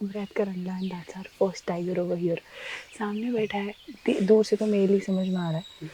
उमरैत Karhandla and that's our first tiger over here. सामने बैठा है, दूर से तो मेल ही समझ में आ रहा है।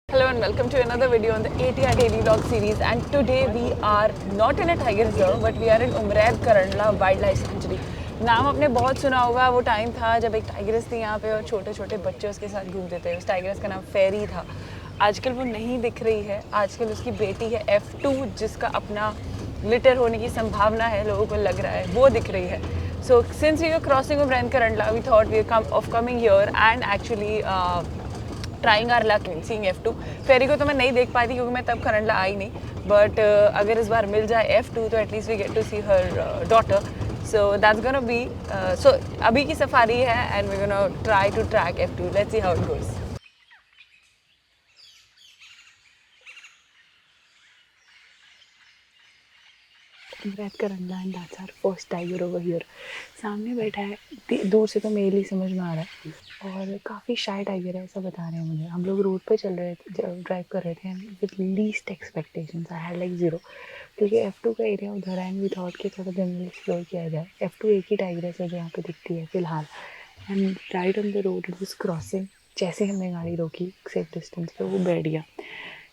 Hello and welcome to another video on the ATR Daily Vlog series, and today we are not in a tiger reserve but we are in Umred Karhandla wildlife sanctuary. नाम आपने बहुत सुना होगा। वो टाइम था जब एक टाइगरस थी यहाँ पे और छोटे छोटे बच्चे उसके साथ घूमते थे। उस टाइगरस का नाम फेरी था। आजकल वो नहीं दिख रही है। आजकल उसकी बेटी है F2 जिसका अपना लिटर होने की संभावना है, लोगों को लग रहा है, वो दिख रही है। So since we were crossing Umred Karhandla we thought we of coming here and actually trying our luck in seeing F2। फेरी को तो मैं नहीं देख पाई थी क्योंकि मैं तब करंडला आई नहीं, बट अगर इस बार मिल जाए F2 तो at least we get to see her daughter. So that's gonna be so अभी की सफारी है and we gonna try to track F2। Let's see how it goes. Umred Karhandla and that's our first tiger over here. सामने बैठा है, दूर से तो mail ही समझ में आ रहा है और काफ़ी शाय टाइगर है ऐसा बता रहे हैं मुझे। हम लोग रोड पे चल रहे थे, ड्राइव कर रहे थे and with least expectations I had like zero, क्योंकि F2 का एरिया उधर है एंड वी थॉट कि थोड़ा जंगल एक्सप्लोर किया जाए। F2 एक ही टाइगरस है जो यहाँ पे दिखती है फ़िलहाल। And right on the road it was crossing. जैसे हमने गाड़ी रोकी सेफ डिस्टेंस पे, वो बैठ गया।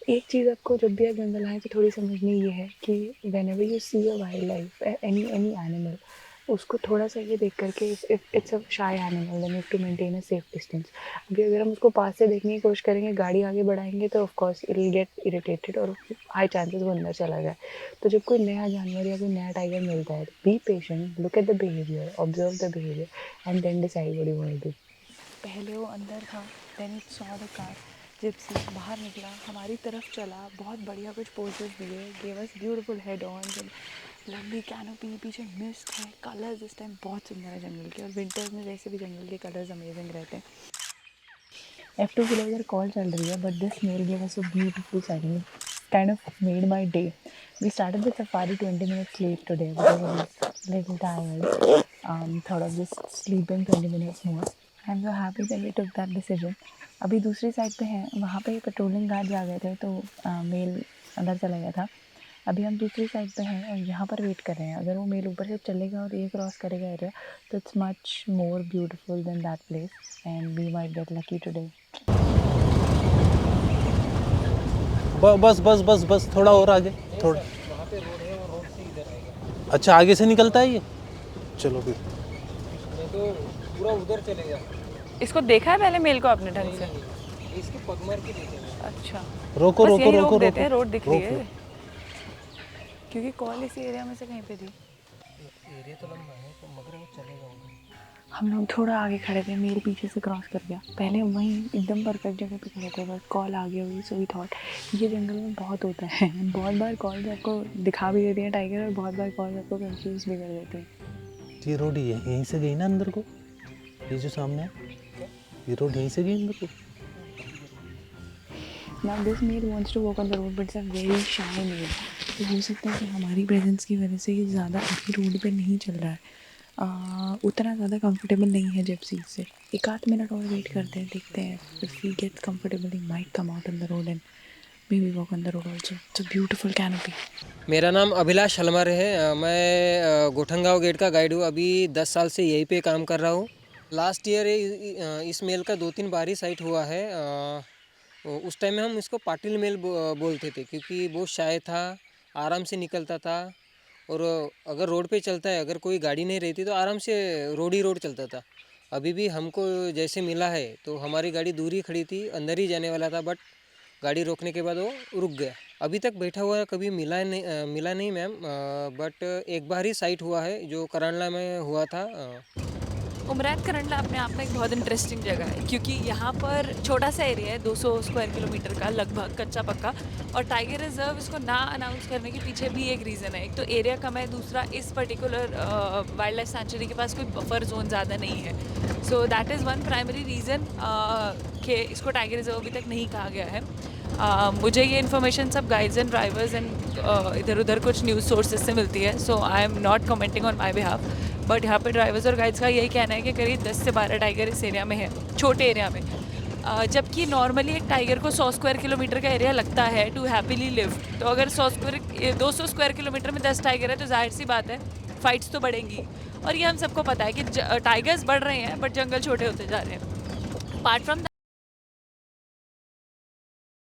एक चीज़ आपको जब भी आप जंगल आएँ तो थोड़ी समझनी ये है कि whenever you see a wildlife लाइफ एनी एनी एनिमल, उसको थोड़ा सा ये देख करके if it's a shy animal then you have to maintain a safe distance. अभी अगर हम उसको पास से देखने की कोशिश करेंगे, गाड़ी आगे बढ़ाएंगे तो of course it will get irritated और हाई चांसेस वो अंदर चला जाए। तो जब कोई नया जानवर या कोई नया टाइगर मिलता है, be patient, look at the behaviour, observe the behaviour and then decide what you want to do. पहले वो अंदर था, then it saw the car, Gypsy बाहर निकला, हमारी तरफ चला, बहुत बढ़िया कुछ पोजेस दिए, gave us beautiful head on, लंबी कैनोपी, पीछे मिस्ट है, कलर्स इस टाइम बहुत सुंदर है जंगल के। और विंटर्स में वैसे भी जंगल के कलर्स अमेजिंग रहते हैं। F2 के लिए इधर कॉल चल रही है, but this male give us a beautiful sighting, kind of made my day. We started the safari 20 minutes late today because I was a little tired. Thought of just sleeping 20 minutes more. I'm so happy that we took that decision. अभी दूसरी side पे हैं, वहाँ पे patrolling guard जा गए थे तो मेल अंदर चला गया था। अभी हम दूसरी साइड पे हैं और यहाँ पर वेट कर रहे हैं। अगर वो मेल ऊपर से चलेगा और ये क्रॉस करेगा एरिया तो it's much more beautiful than that place and we might get lucky today. बस बस बस बस थोड़ा और आगे, थोड़ा। वहाँ पे रोड है और रोड से इधर है। अच्छा, आगे से निकलता है ये। चलो फिर। नहीं तो पूरा उधर चलेगा। इसको देखा है पहले मेल को आपने ढंग से? इसके पगमर के नीचे। अच्छा, रोको बस रोको यही रोको रोक देते रोको हैं, रोड दिख रही रोको। है क्योंकि कॉल इसी एरिया में से कहीं पे थी। एरिया तो लंबा है तो मगर वो चलेगा उधर। हम लोग थोड़ा आगे खड़े थे, मेल पीछे से क्रॉस कर गया। पहले हम वहीं एकदम परफेक्ट जगह पे खड़े थे, बस कॉल आगे हुई। सो वी थॉट ये जंगल में बहुत होता है, बहुत बार कॉल आपको दिखा भी देती है टाइगर और बहुत बार कॉल आपको कंफ्यूज भी कर देते हैं। ये रोड ही है, यहीं से गई ना अंदर को। ये जो सामने है, ये रोड यहीं से गई अंदर को। Now this male wants to walk on the road but it's a very shy male. तो हो सकता है कि हमारी प्रेजेंस की वजह से ये ज़्यादा अभी रोड पे नहीं चल रहा है, उतना ज़्यादा कंफर्टेबल नहीं है जिप्सी से। एक आध मिनट और वेट करते हैं, देखते हैं। If he gets comfortable he might come out on the road and maybe walk on the road also. It's a beautiful canopy. मेरा नाम अभिलाष हलमर है। मैं गोठनगांव गेट का गाइड हूँ। अभी 10 साल से यहीं पे काम कर रहा हूँ। लास्ट ईयर इस मेल का 2-3 बार ही साइट हुआ है। उस टाइम में हम इसको पाटिल मेल बोलते थे क्योंकि बहुत शाय था, आराम से निकलता था और अगर रोड पे चलता है, अगर कोई गाड़ी नहीं रहती तो आराम से रोड ही रोड चलता था। अभी भी हमको जैसे मिला है तो हमारी गाड़ी दूर ही खड़ी थी, अंदर ही जाने वाला था, बट गाड़ी रोकने के बाद वो रुक गया। अभी तक बैठा हुआ कभी मिला नहीं मैम, बट एक बार ही साइट हुआ है जो करंडला में हुआ था। उमरैत करंडला अपने आप में एक बहुत इंटरेस्टिंग जगह है क्योंकि यहाँ पर छोटा सा एरिया है, 200 स्क्वायर किलोमीटर का लगभग, कच्चा पक्का। और टाइगर रिजर्व इसको ना अनाउंस करने के पीछे भी एक रीज़न है। एक तो एरिया कम है, दूसरा इस पर्टिकुलर वाइल्ड लाइफ सेंचुरी के पास कोई बफर जोन ज़्यादा नहीं है। So that is one primary reason कि इसको टाइगर रिजर्व अभी तक नहीं कहा गया है। मुझे ये इन्फॉर्मेशन सब गाइड्स एंड ड्राइवर्स एंड इधर उधर कुछ न्यूज़ सोर्सेज से मिलती है, so I am not commenting on my behalf. But यहाँ पे ड्राइवर्स और गाइड्स का यही कहना है कि करीब 10 से 12 टाइगर इस एरिया में है, छोटे एरिया में। जबकि नॉर्मली एक टाइगर को 100 स्क्वायर किलोमीटर का एरिया लगता है टू हैप्पीली लिव। तो अगर 200 स्क्वायर किलोमीटर में 10 टाइगर है तो जाहिर सी बात है फाइट्स तो बढ़ेंगी। और ये हम सबको पता है कि टाइगर्स बढ़ रहे हैं बट जंगल छोटे होते जा रहे हैं। अपार्ट फ्रॉम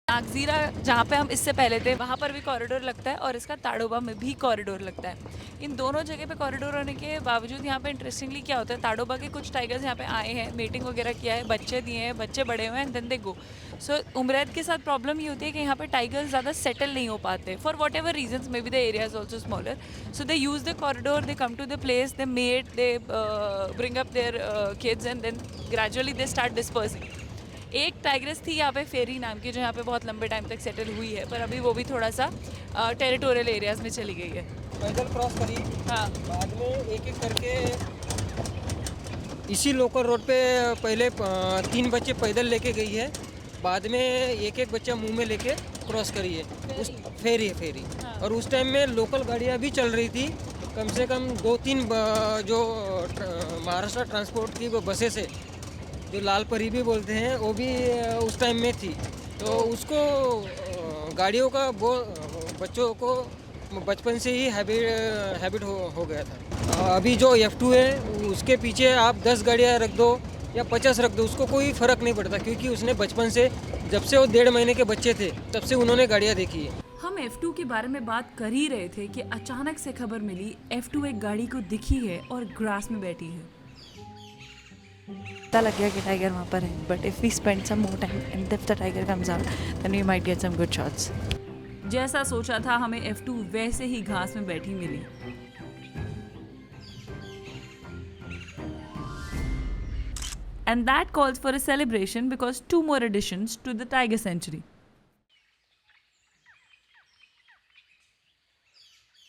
नागजीरा जहाँ पे हम इससे पहले थे वहाँ पर भी कॉरिडोर लगता है और इसका ताडोबा में भी कॉरिडोर लगता है। इन दोनों जगह पे कॉरिडोर होने के बावजूद यहाँ पे इंटरेस्टिंगली क्या होता है, ताडोबा के कुछ टाइगर्स यहाँ पे आए हैं, मीटिंग वगैरह किया है, बच्चे दिए हैं, बच्चे बड़े हुए हैं, देन दे गो। सो उमरैद के साथ प्रॉब्लम ये होती है कि यहाँ पे टाइगर्स ज़्यादा सेटल नहीं हो पाते for whatever reasons, maybe the area is also smaller. So they use the corridor, they come to the place, they mate, they bring up their kids and then gradually they start dispersing. एक tigress थी यहाँ पे फेरी नाम की जो यहाँ पे बहुत लंबे टाइम तक सेटल हुई है, पर अभी वो भी थोड़ा सा टेरिटोरियल एरियाज में चली गई है। पैदल क्रॉस करी, हाँ बाद में एक एक करके इसी लोकल रोड पे पहले 3 बच्चे पैदल लेके गई है, बाद में एक एक बच्चा मुंह में लेके क्रॉस करी है उस फेरी। हाँ। और उस टाइम में लोकल गाड़ियाँ भी चल रही थी, कम से कम 2-3 जो महाराष्ट्र ट्रांसपोर्ट की वो बसें से जो लाल परी भी बोलते हैं वो भी उस टाइम में थी। तो उसको गाड़ियों का वो बच्चों को बचपन से ही हैबिट हो गया था। अभी जो F2 है उसके पीछे आप 10 गाड़ियाँ रख दो या 50 रख दो, उसको कोई फ़र्क नहीं पड़ता, क्योंकि उसने बचपन से, जब से वो 1.5 महीने के बच्चे थे तब से उन्होंने गाड़ियाँ देखी है। हम F2 के बारे में बात कर ही रहे थे कि अचानक से खबर मिली F2 एक गाड़ी को दिखी है और ग्रास में बैठी है। पता लग गया कि टाइगर वहाँ पर है, but if we spend some more time and if the tiger comes out then we might get some good shots. जैसा सोचा था हमें F2 वैसे ही घास में बैठी मिली। And that calls for a celebration because 2 more additions to the tiger sanctuary.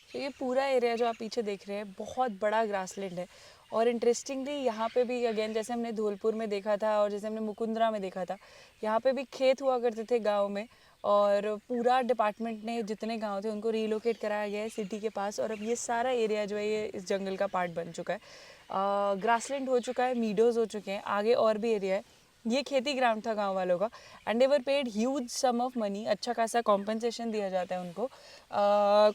तो ये पूरा एरिया जो आप पीछे देख रहे हैं बहुत बड़ा ग्रासलैंड है और इंटरेस्टिंगली यहाँ पे भी अगेन जैसे हमने धौलपुर में देखा था और जैसे हमने मुकुंदरा में देखा था, यहाँ पे भी खेत हुआ करते थे गांव में और पूरा डिपार्टमेंट ने जितने गांव थे उनको रीलोकेट कराया गया है सिटी के पास और अब ये सारा एरिया जो है ये इस जंगल का पार्ट बन चुका है। ग्रासलैंड हो चुका है, मीडोज़ हो चुके हैं, आगे और भी एरिया है। ये खेती ग्राउंड था गांव वालों का and they were paid huge sum of money, अच्छा खासा कॉम्पनसेशन दिया जाता है उनको।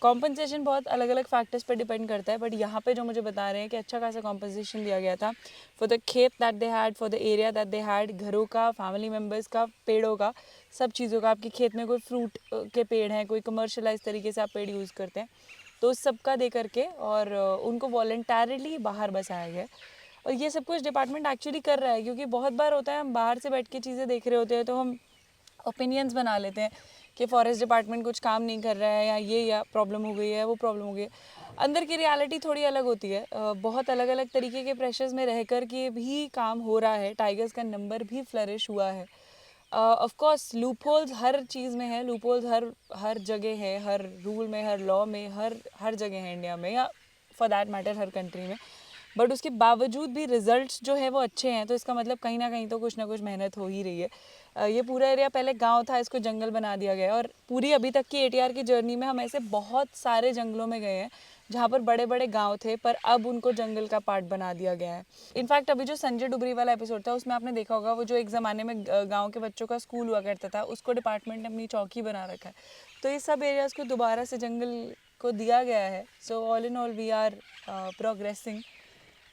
कॉम्पनसेशन बहुत अलग अलग फैक्टर्स पे डिपेंड करता है, बट यहाँ पे जो मुझे बता रहे हैं कि अच्छा खासा कॉम्पनसेशन दिया गया था फॉर द खेत that they had, for the area that they had, घरों का, फैमिली मेम्बर्स का, पेड़ों का, सब चीज़ों का। आपके खेत में कोई फ्रूट के पेड़ हैं, कोई कमर्शलाइज तरीके से आप पेड़ यूज़ करते हैं, तो उस सब का दे करके और उनको वॉलंटरली बाहर बसाया गया। और ये सब कुछ डिपार्टमेंट एक्चुअली कर रहा है, क्योंकि बहुत बार होता है हम बाहर से बैठ के चीज़ें देख रहे होते हैं तो हम ओपिनियंस बना लेते हैं कि फॉरेस्ट डिपार्टमेंट कुछ काम नहीं कर रहा है या ये या प्रॉब्लम हो गई है, वो प्रॉब्लम हो गई है। अंदर की रियलिटी थोड़ी अलग होती है। बहुत अलग अलग तरीके के प्रेशर्स में रह कर के भी काम हो रहा है, टाइगर्स का नंबर भी फ्लरिश हुआ है। ऑफ कोर्स लूप होल्स हर चीज़ में है, लूप होल्स हर जगह है, हर रूल में, हर लॉ में, हर जगह है इंडिया में या for that matter her country में, बट उसके बावजूद भी रिजल्ट्स जो है वो अच्छे हैं। तो इसका मतलब कहीं ना कहीं तो कुछ ना कुछ मेहनत हो ही रही है। ये पूरा एरिया पहले गांव था, इसको जंगल बना दिया गया है और पूरी अभी तक की ATR की जर्नी में हम ऐसे बहुत सारे जंगलों में गए हैं जहाँ पर बड़े बड़े गांव थे पर अब उनको जंगल का पार्ट बना दिया गया है। इनफैक्ट अभी जो संजय डुबरी वाला एपिसोड था उसमें आपने देखा होगा वो जो एक ज़माने में गाँव के बच्चों का स्कूल हुआ करता था उसको डिपार्टमेंट ने अपनी चौकी बना रखा है। तो ये सब एरियाज़ को दोबारा से जंगल को दिया गया है। So all in all we are progressing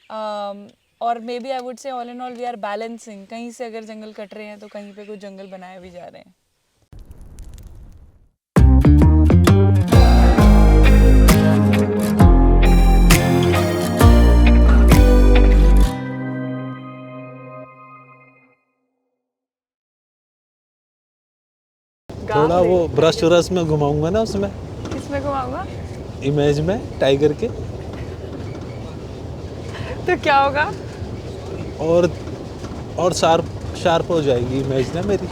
और maybe I would say all in all we are balancing. कहीं से अगर जंगल कट रहे हैं तो कहीं पे कुछ जंगल बनाए भी जा रहे हैं। थोड़ा वो ब्रश व्रश में घुमाऊंगा ना उसमें, किसमें घुमाऊंगा? इमेज में टाइगर के, तो क्या होगा? और शार्प हो जाएगी इमेज ना मेरी।